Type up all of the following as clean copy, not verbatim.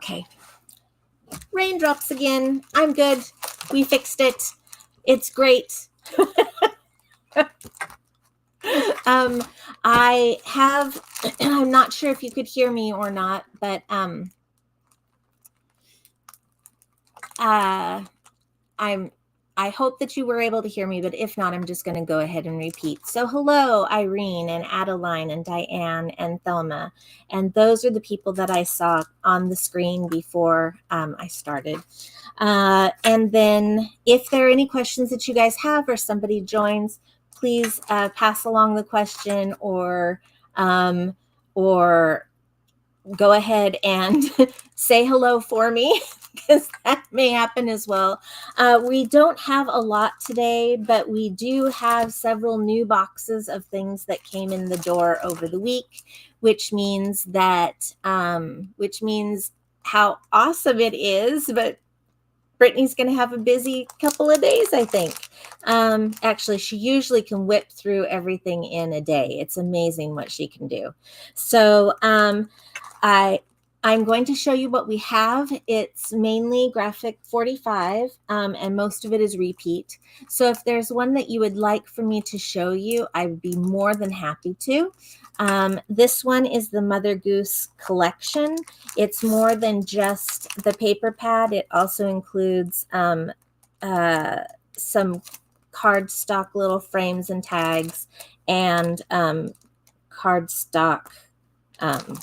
Okay. Raindrops again. I'm good. We fixed it. It's great. I have, I'm not sure if you could hear me or not, but I hope that you were able to hear me, but if not, I'm just going to go ahead and repeat. So hello, Irene and Adeline and Diane and Thelma. And those are the people that I saw on the screen before I started. And then if there are any questions that you guys have or somebody joins, please pass along the question or go ahead and say hello for me, because that may happen as well. We don't have a lot today, but we do have several new boxes of things that came in the door over the week, which means that, how awesome it is, but Brittany's going to have a busy couple of days, I think. Actually, she usually can whip through everything in a day. It's amazing what she can do. So I'm going to show you what we have. It's mainly graphic 45, and most of it is repeat. So if there's one that you would like for me to show you, I would be more than happy to. This one is the Mother Goose collection. It's more than just the paper pad. It also includes some cardstock little frames and tags and cardstock and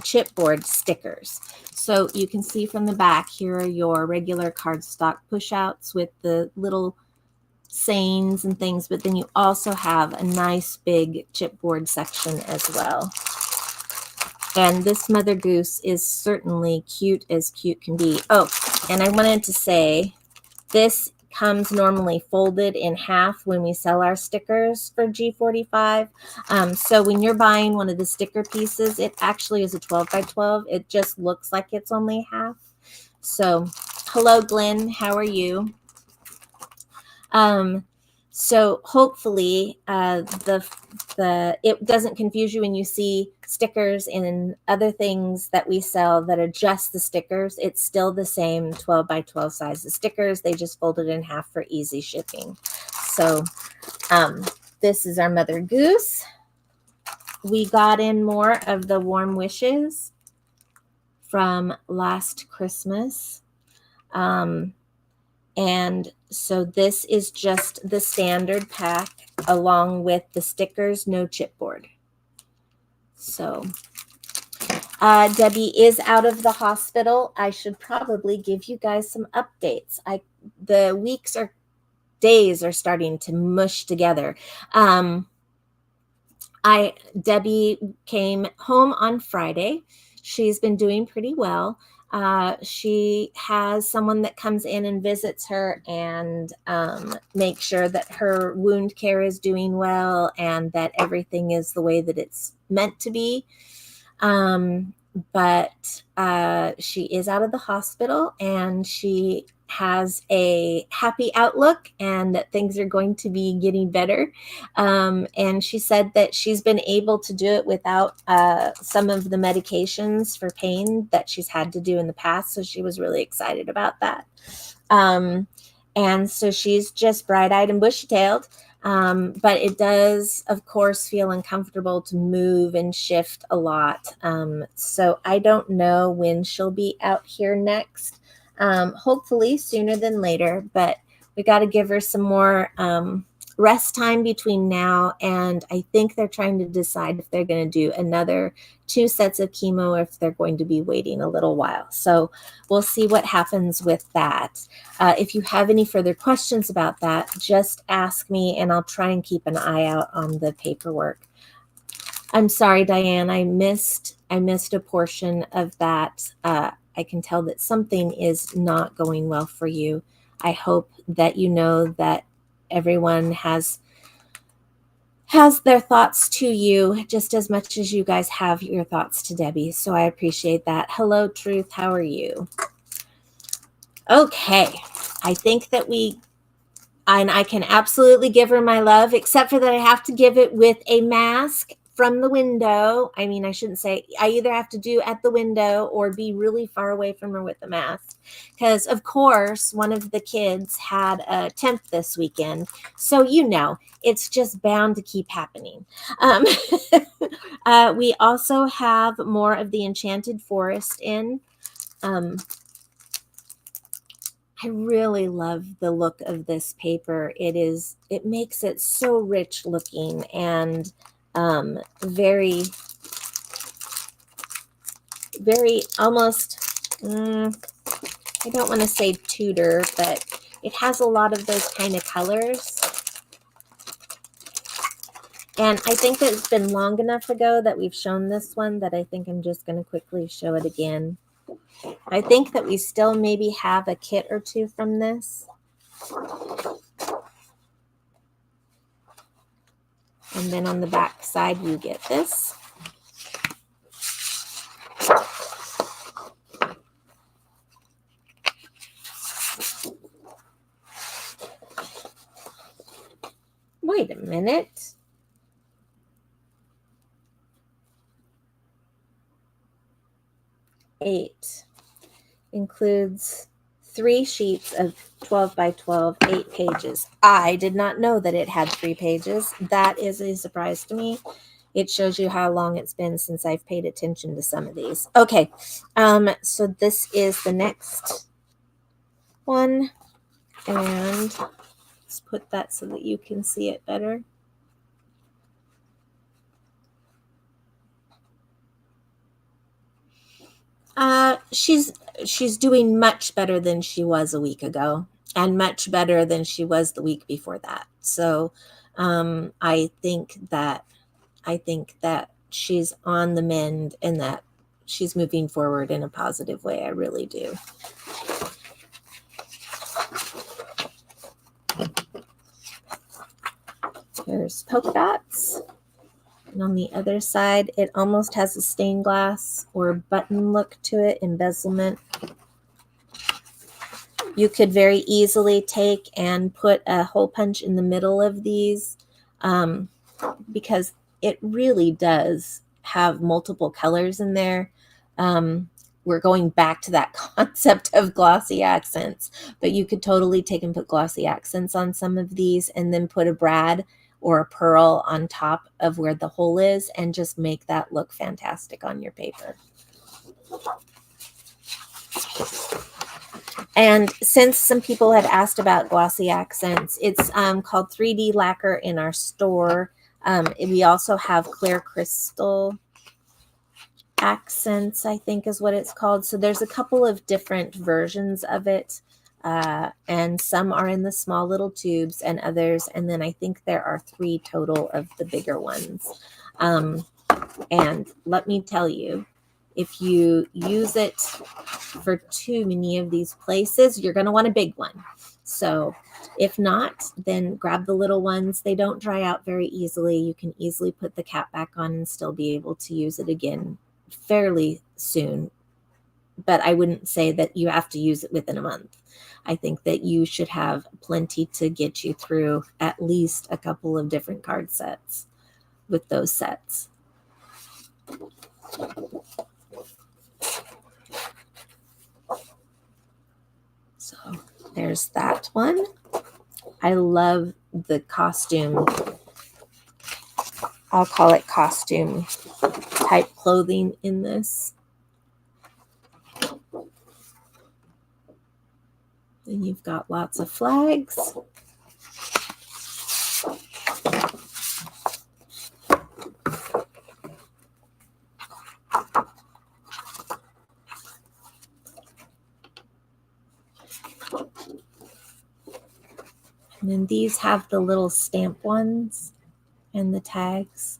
chipboard stickers. So you can see from the back, here are your regular cardstock push-outs with the little sayings and things, but then you also have a nice big chipboard section as well. And this Mother Goose is certainly cute as cute can be. Oh, and I wanted to say, this comes normally folded in half when we sell our stickers for G45. So when you're buying one of the sticker pieces, it actually is a 12 by 12. It just looks like it's only half. So hello, Glenn. How are you? So hopefully it doesn't confuse you when you see stickers and other things that we sell that are just the stickers. It's still the same 12 by 12 size. The stickers, they just fold it in half for easy shipping. So this is our Mother Goose. We got in more of the Warm Wishes from last Christmas. And so this is just the standard pack along with the stickers, no chipboard. So Debbie is out of the hospital. I should probably give you guys some updates. The weeks or days are starting to mush together. Debbie came home on Friday. She's been doing pretty well. She has someone that comes in and visits her and makes sure that her wound care is doing well and that everything is the way that it's meant to be. But she is out of the hospital and she has a happy outlook and that things are going to be getting better. And she said that she's been able to do it without some of the medications for pain that she's had to do in the past. So she was really excited about that. And so she's just bright-eyed and bushy-tailed. But it does, of course, feel uncomfortable to move and shift a lot. So I don't know when she'll be out here next. Hopefully sooner than later, but we got to give her some more rest time between now, and I think they're trying to decide if they're going to do another 2 sets of chemo or if they're going to be waiting a little while. So we'll see what happens with that. If you have any further questions about that, just ask me and I'll try and keep an eye out on the paperwork. I'm sorry, Diane, I missed a portion of that. I can tell that something is not going well for you. I hope that you know that everyone has their thoughts to you just as much as you guys have your thoughts to Debbie. So I appreciate that. Hello, Truth. How are you? Okay. I think that I can absolutely give her my love, except for that I have to give it with a mask from the window. I mean, I shouldn't say, I either have to do at the window or be really far away from her with the mask. Because, of course, one of the kids had a temp this weekend. So, it's just bound to keep happening. We also have more of the Enchanted Forest in. I really love the look of this paper. It makes it so rich looking and very, very almost, I don't want to say Tudor, but it has a lot of those kind of colors. And I think it's been long enough ago that we've shown this one that I think I'm just going to quickly show it again. I think that we still maybe have a kit or two from this. And then on the back side, you get this. Wait a minute. Eight includes 3 sheets of 12 by 12, 8 pages. I did not know that it had 3 pages. That is a surprise to me. It shows you how long it's been since I've paid attention to some of these. Okay, so this is the next one, and let's put that so that you can see it better. She's doing much better than she was a week ago, and much better than she was the week before that. So I think that she's on the mend and that she's moving forward in a positive way. I really do. Here's polka dots. And on the other side, it almost has a stained glass or button look to it, embezzlement. You could very easily take and put a hole punch in the middle of these because it really does have multiple colors in there. We're going back to that concept of glossy accents, but you could totally take and put glossy accents on some of these and then put a brad or a pearl on top of where the hole is and just make that look fantastic on your paper. And since some people had asked about glossy accents, it's called 3D Lacquer in our store. We also have clear crystal accents, I think is what it's called. So there's a couple of different versions of it. And some are in the small little tubes and others. And then I think there are 3 total of the bigger ones. And let me tell you, if you use it for too many of these places, you're going to want a big one. So if not, then grab the little ones. They don't dry out very easily. You can easily put the cap back on and still be able to use it again fairly soon. But I wouldn't say that you have to use it within a month. I think that you should have plenty to get you through at least a couple of different card sets with those sets. So there's that one. I love the costume. I'll call it costume type clothing in this. Then you've got lots of flags. And then these have the little stamp ones and the tags.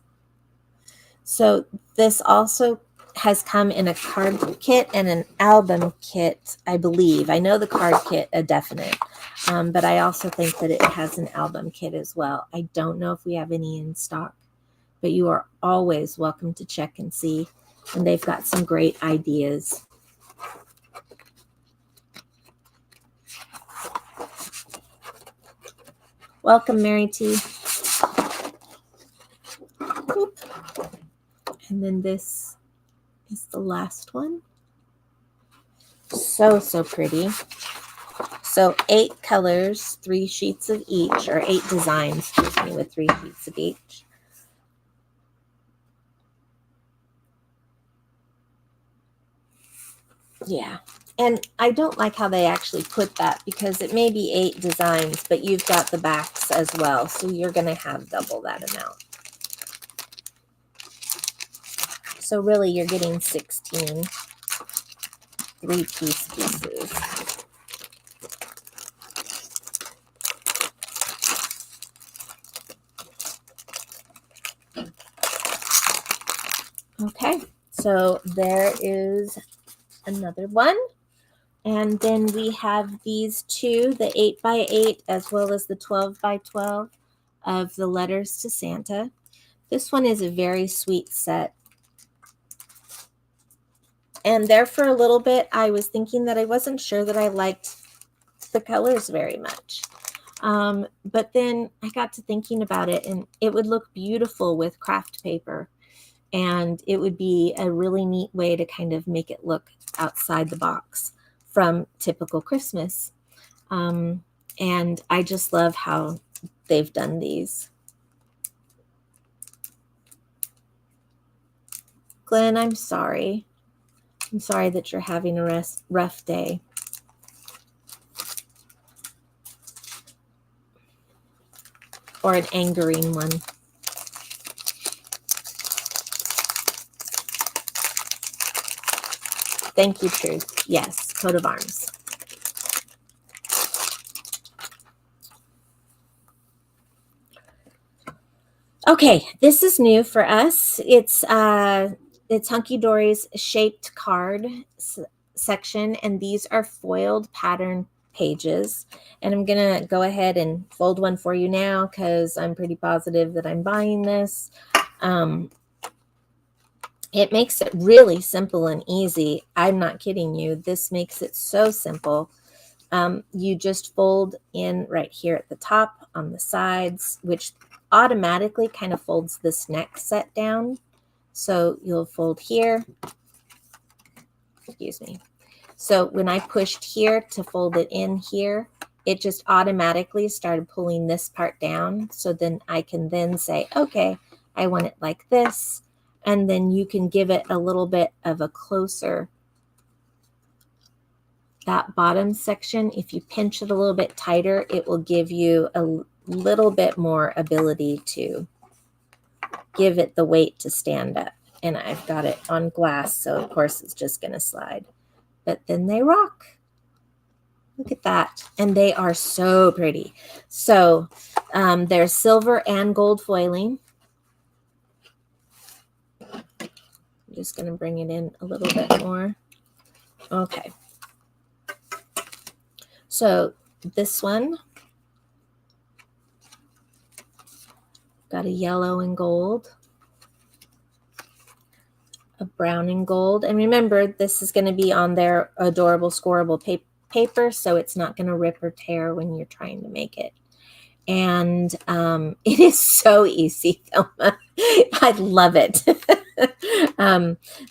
So this also has come in a card kit and an album kit, I believe. I know the card kit, a definite, but I also think that it has an album kit as well. I don't know if we have any in stock, but you are always welcome to check and see. And they've got some great ideas. Welcome, Mary T. Oop. And then this is the last one. So, so pretty. So 8 colors, 3 sheets of each, or 8 designs, excuse me, with 3 sheets of each. Yeah. And I don't like how they actually put that, because it may be 8 designs, but you've got the backs as well. So you're going to have double that amount. So really you're getting 16 3-piece pieces. Okay, so there is another one. And then we have these two, the 8x8 as well as the 12x12 of the letters to Santa. This one is a very sweet set. And there for a little bit, I was thinking that I wasn't sure that I liked the colors very much. But then I got to thinking about it, and it would look beautiful with craft paper. And it would be a really neat way to kind of make it look outside the box from typical Christmas. And I just love how they've done these. Glenn, I'm sorry. I'm sorry that you're having a rough day. Or an angering one. Thank you, Truth. Yes, coat of arms. Okay, this is new for us. It's Hunky Dory's shaped card section, and these are foiled pattern pages. And I'm gonna go ahead and fold one for you now, because I'm pretty positive that I'm buying this. It makes it really simple and easy. I'm not kidding you. This makes it so simple. You just fold in right here at the top, on the sides, which automatically kind of folds this neck set down. So you'll fold here. Excuse me. So when I pushed here to fold it in here, it just automatically started pulling this part down. So then I can then say, okay, I want it like this. And then you can give it a little bit of a closer. That bottom section, if you pinch it a little bit tighter, it will give you a little bit more ability to give it the weight to stand up. And I've got it on glass, so of course it's just going to slide. But then they rock. Look at that. And they are so pretty. So there's silver and gold foiling. I'm just going to bring it in a little bit more. Okay. So this one got a yellow and gold, a brown and gold. And remember, this is going to be on their adorable scoreable paper, so it's not going to rip or tear when you're trying to make it. And it is so easy, Thelma. I love it.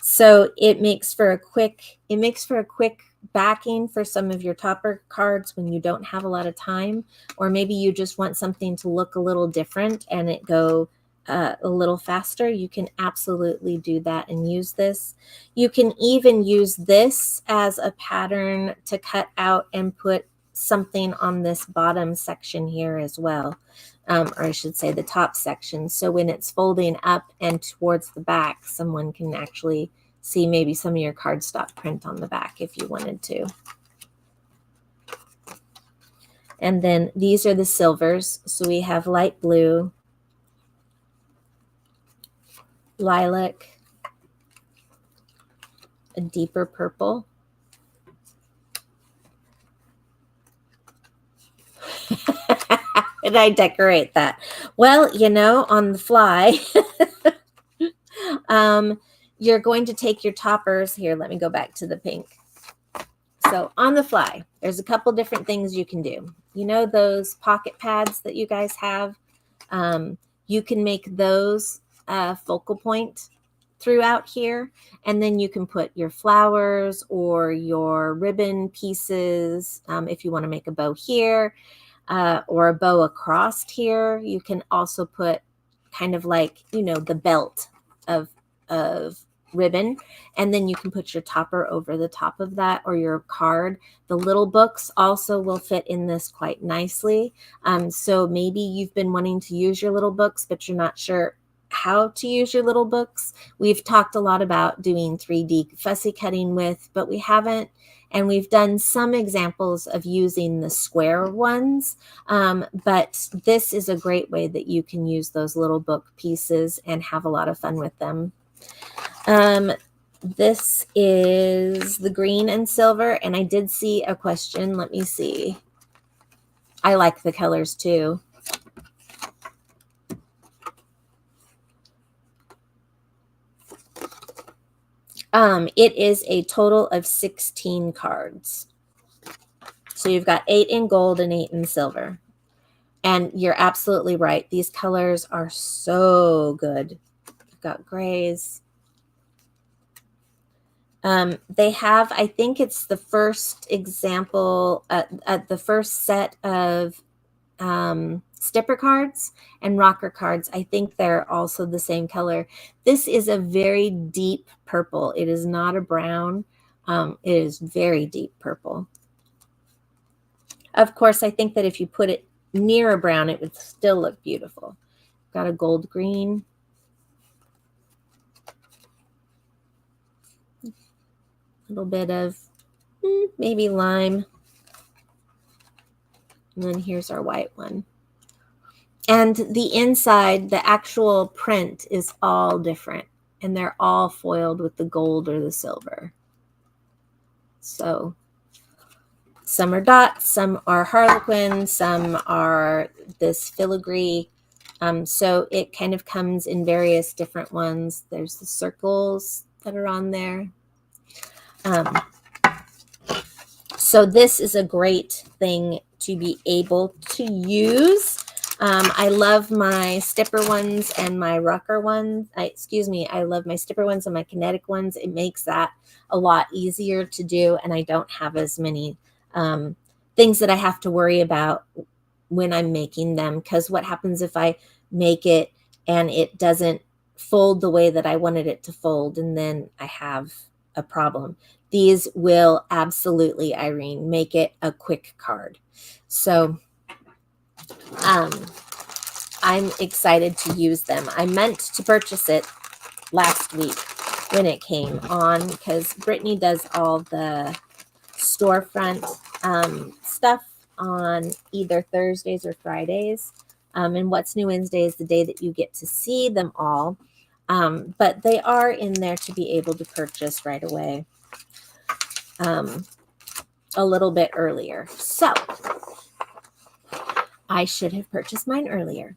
So it makes for a quick backing for some of your topper cards when you don't have a lot of time, or maybe you just want something to look a little different and it go a little faster. You can absolutely do that and use this. You can even use this as a pattern to cut out and put something on this bottom section here as well, or I should say the top section. So when it's folding up and towards the back, someone can actually see maybe some of your cardstock print on the back if you wanted to. And then these are the silvers. So we have light blue, lilac, a deeper purple, and I decorate that. Well, you know, on the fly, you're going to take your toppers here. Let me go back to the pink. So on the fly, there's a couple different things you can do. You know those pocket pads that you guys have? You can make those focal point throughout here, and then you can put your flowers or your ribbon pieces if you want to make a bow here or a bow across here. You can also put kind of like, you know, the belt of ribbon, and then you can put your topper over the top of that, or your card. The little books also will fit in this quite nicely. So maybe you've been wanting to use your little books, but you're not sure how to use your little books. We've talked a lot about doing 3D fussy cutting with, but we haven't. And we've done some examples of using the square ones, but this is a great way that you can use those little book pieces and have a lot of fun with them. This is the green and silver, and I did see a question. Let me see. I like the colors too. It is a total of 16 cards. So you've got 8 in gold and 8 in silver. And you're absolutely right. These colors are so good. You've got grays. They have, I think it's the first example, the first set of stipper cards and rocker cards. I think they're also the same color. This is a very deep purple. It is not a brown. It is very deep purple. Of course, I think that if you put it near a brown, it would still look beautiful. Got a gold green. A little bit of maybe lime. And then here's our white one. And the inside, the actual print is all different. And they're all foiled with the gold or the silver. So some are dots, some are harlequin, some are this filigree. So it kind of comes in various different ones. There's the circles that are on there. So this is a great thing to be able to use. I love my stipper ones and my rocker ones. I love my stipper ones and my kinetic ones. It makes that a lot easier to do, and I don't have as many things that I have to worry about when I'm making them, because what happens if I make it and it doesn't fold the way that I wanted it to fold, and then I have a problem. These will absolutely, Irene, make it a quick card. So I'm excited to use them. I meant to purchase it last week when it came on, because Brittany does all the storefront stuff on either Thursdays or Fridays. And What's New Wednesday is the day that you get to see them all. But they are in there to be able to purchase right away. A little bit earlier. So I should have purchased mine earlier.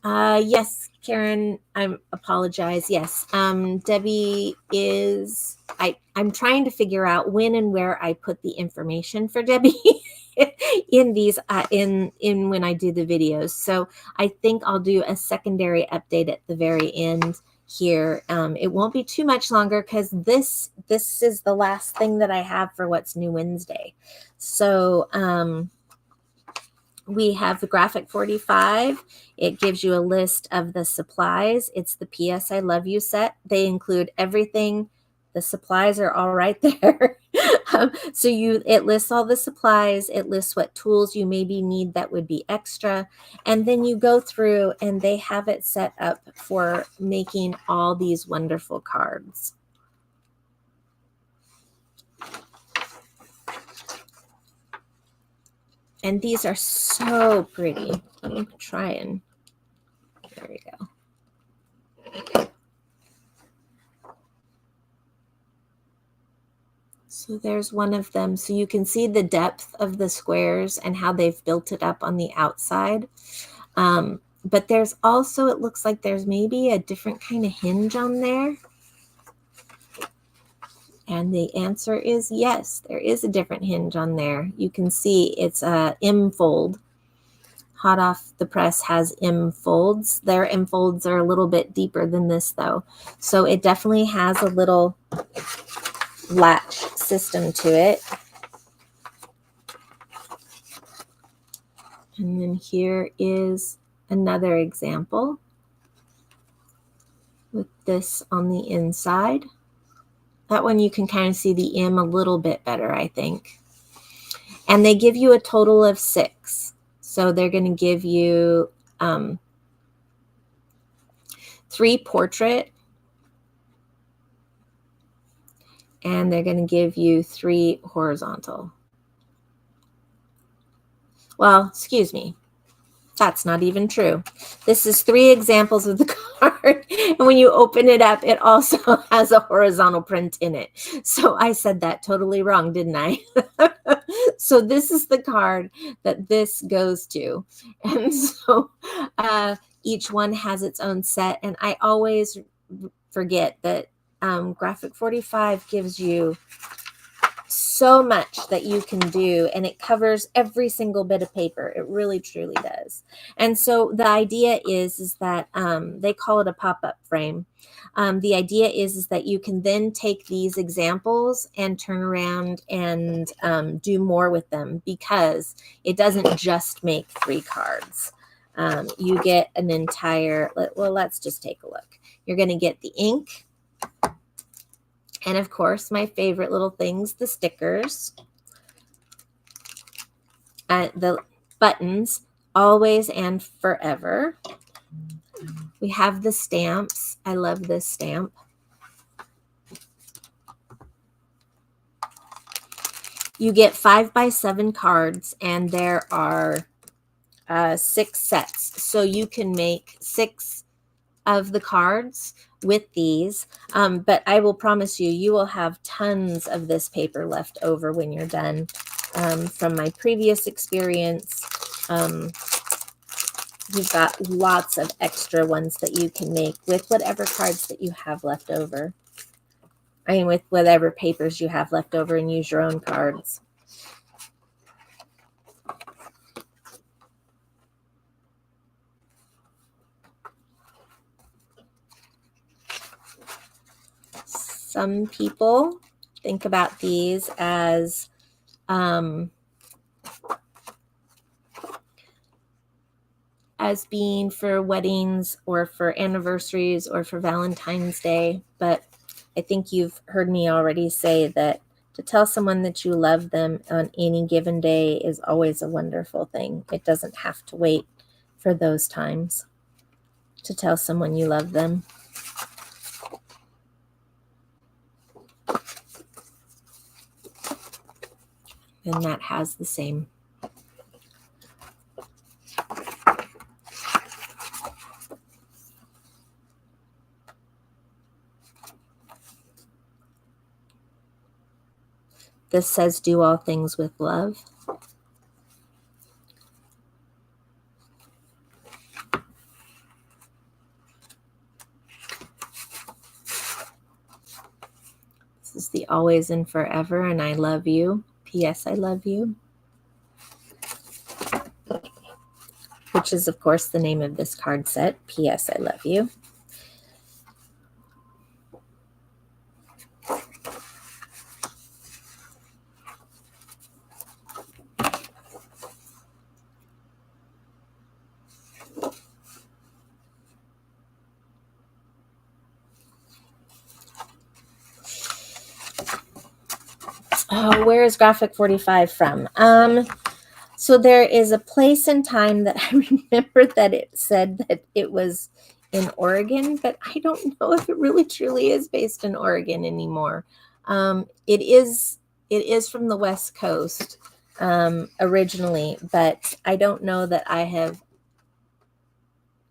Yes, Karen, I apologize. Yes, Debbie is, I'm trying to figure out when and where I put the information for Debbie in these, in when I do the videos. So I think I'll do a secondary update at the very end here. It won't be too much longer, because this is the last thing that I have for What's New Wednesday. So, we have the Graphic 45. It gives you a list of the supplies. It's the P.S. I Love You set. They include everything. The supplies are all right there. So it lists all the supplies. It lists what tools you maybe need that would be extra. And then you go through and they have it set up for making all these wonderful cards. And these are so pretty. Let me try and, there we go. So there's one of them. So you can see the depth of the squares and how they've built it up on the outside. But there's also, it looks like there's maybe a different kind of hinge on there. And the answer is yes, there is a different hinge on there. You can see it's a M fold. hot off the press has M folds. Their M folds are a little bit deeper than this though. So it definitely has a little latch system to it. And then here is another example with this on the inside. That one you can kind of see the M a little bit better, I think. And they give you a total of 6. So they're going to give you 3 portrait, and they're going to give you 3 horizontal. Well, excuse me. That's not even true. This is 3 examples of the card. And when you open it up, it also has a horizontal print in it. So I said that totally wrong, didn't I? So this is the card that this goes to. And so each one has its own set. And I always forget that Graphic 45 gives you so much that you can do, and it covers every single bit of paper. It really truly does. And so the idea is that they call it a pop-up frame. The idea is that you can then take these examples and turn around and do more with them, because it doesn't just make 3 cards. You get an entire, well, let's just take a look. You're going to get the ink, and of course, my favorite little things, the stickers, the buttons, always and forever. We have the stamps. I love this stamp. You get 5x7 cards, and there are 6 sets. So you can make 6 of the cards with these, but I will promise you, you will have tons of this paper left over when you're done. From my previous experience, you've got lots of extra ones that you can make with whatever cards that you have left over. I mean, with whatever papers you have left over, and use your own cards. Some people think about these as being for weddings or for anniversaries or for Valentine's Day, but I think you've heard me already say that to tell someone that you love them on any given day is always a wonderful thing. It doesn't have to wait for those times to tell someone you love them. And that has the same. This says, do all things with love. This is the always and forever, and I love you. P.S. I love you. Which is, of course, the name of this card set. P.S. I love you. Oh, where is Graphic 45 from? So there is a place in time that I remember that it said that it was in Oregon, but I don't know if it really truly is based in Oregon anymore. It is from the West Coast originally, but I don't know that I have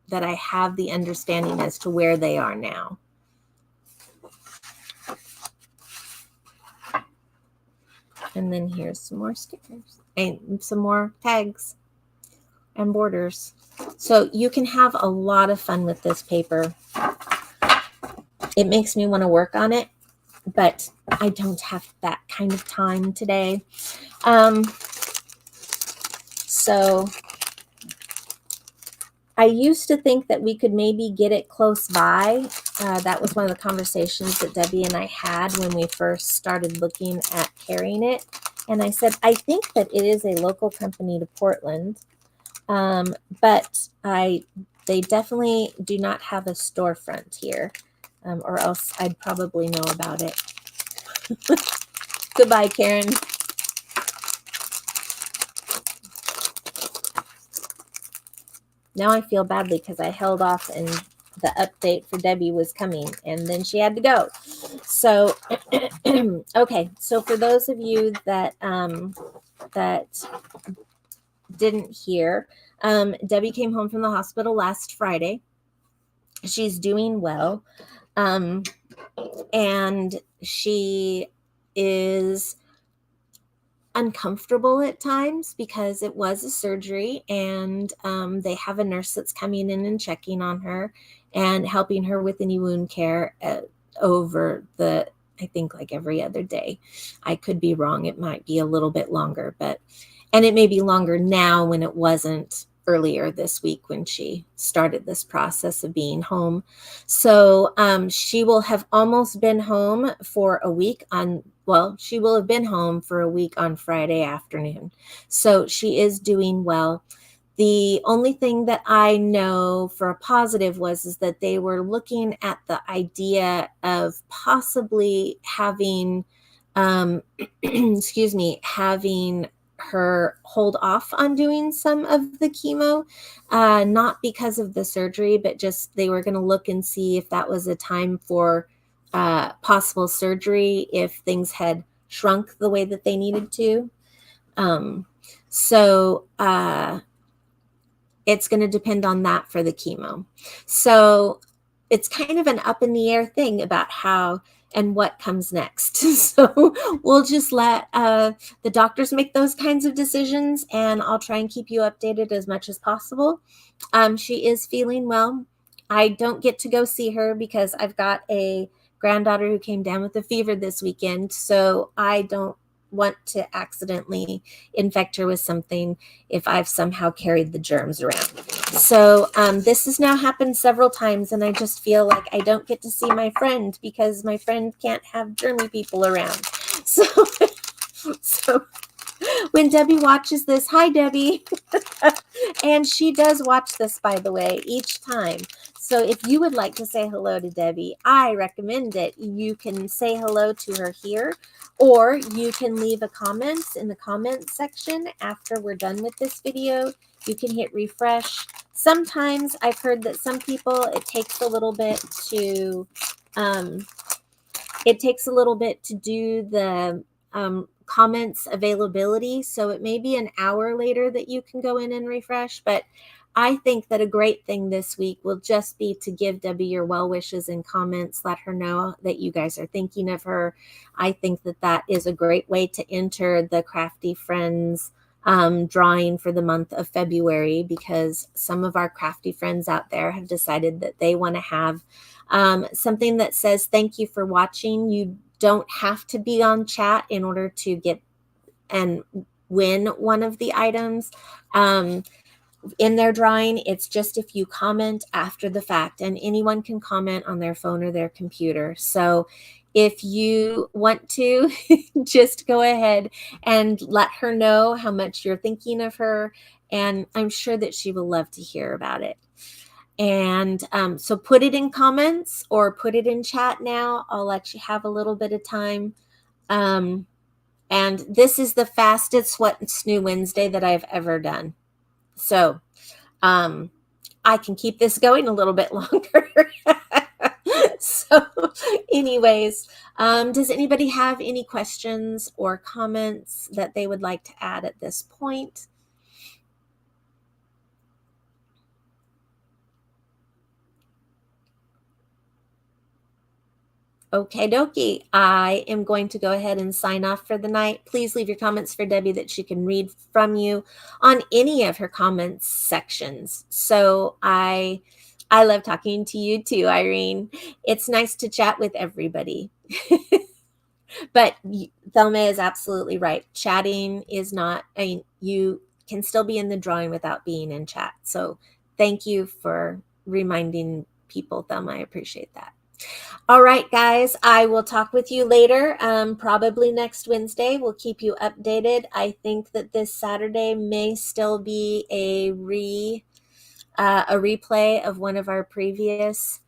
the understanding as to where they are now. And then here's some more stickers and some more tags and borders. So you can have a lot of fun with this paper. It makes me want to work on it, but I don't have that kind of time today. So I used to think that we could maybe get it close by. That was one of the conversations that Debbie and I had when we first started looking at carrying it. And I said, I think that it is a local company to Portland, but they definitely do not have a storefront here, or else I'd probably know about it. Goodbye, Karen. Now I feel badly because I held off and the update for Debbie was coming and then she had to go. So, okay. So for those of you that, that didn't hear, Debbie came home from the hospital last Friday. She's doing well. And she is uncomfortable at times because it was a surgery, and they have a nurse that's coming in and checking on her and helping her with any wound care over the, I think, like every other day. I could be wrong. It might be a little bit longer, and it may be longer now when it wasn't earlier this week when she started this process of being home. So she will have almost been home for a week she will have been home for a week on Friday afternoon. So she is doing well. The only thing that I know for a positive is that they were looking at the idea of possibly having, having her hold off on doing some of the chemo, not because of the surgery, but just they were going to look and see if that was a time for possible surgery if things had shrunk the way that they needed to. It's going to depend on that for the chemo. So it's kind of an up in the air thing about how and what comes next. So we'll just let the doctors make those kinds of decisions, and I'll try and keep you updated as much as possible. She is feeling well. I don't get to go see her because I've got a granddaughter who came down with a fever this weekend, so I don't want to accidentally infect her with something if I've somehow carried the germs around. So this has now happened several times, and I just feel like I don't get to see my friend because my friend can't have germy people around. So when Debbie watches this, hi Debbie, and she does watch this, by the way, each time. So if you would like to say hello to Debbie, I recommend it. You can say hello to her here, or you can leave a comment in the comments section after we're done with this video. You can hit refresh. Sometimes I've heard that some people, it takes a little bit to do the comments availability. So it may be an hour later that you can go in and refresh, but I think that a great thing this week will just be to give Debbie your well wishes in comments. Let her know that you guys are thinking of her. I think that that is a great way to enter the Crafty Friends drawing for the month of February, because some of our crafty friends out there have decided that they want to have something that says thank you for watching. You don't have to be on chat in order to get and win one of the items in their drawing. It's just if you comment after the fact, and anyone can comment on their phone or their computer. So if you want to, just go ahead and let her know how much you're thinking of her, and I'm sure that she will love to hear about it. And so put it in comments or put it in chat now. I'll let you have a little bit of time. And this is the fastest Sweat and Snoo Wednesday that I've ever done. So I can keep this going a little bit longer. So anyways, does anybody have any questions or comments that they would like to add at this point? Okay, dokie. I am going to go ahead and sign off for the night. Please leave your comments for Debbie that she can read from you on any of her comments sections. So I love talking to you too, Irene. It's nice to chat with everybody. But Thelma is absolutely right. Chatting is not, you can still be in the drawing without being in chat. So thank you for reminding people, Thelma. I appreciate that. All right, guys, I will talk with you later, probably next Wednesday. We'll keep you updated. I think that this Saturday may still be a replay of one of our previous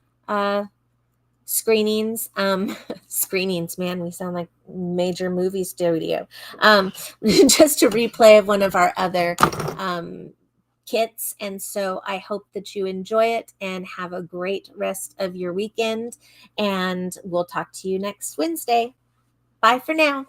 screenings. Screenings, man, we sound like major movie studio. Just a replay of one of our other kits. And so I hope that you enjoy it and have a great rest of your weekend. And we'll talk to you next Wednesday. Bye for now.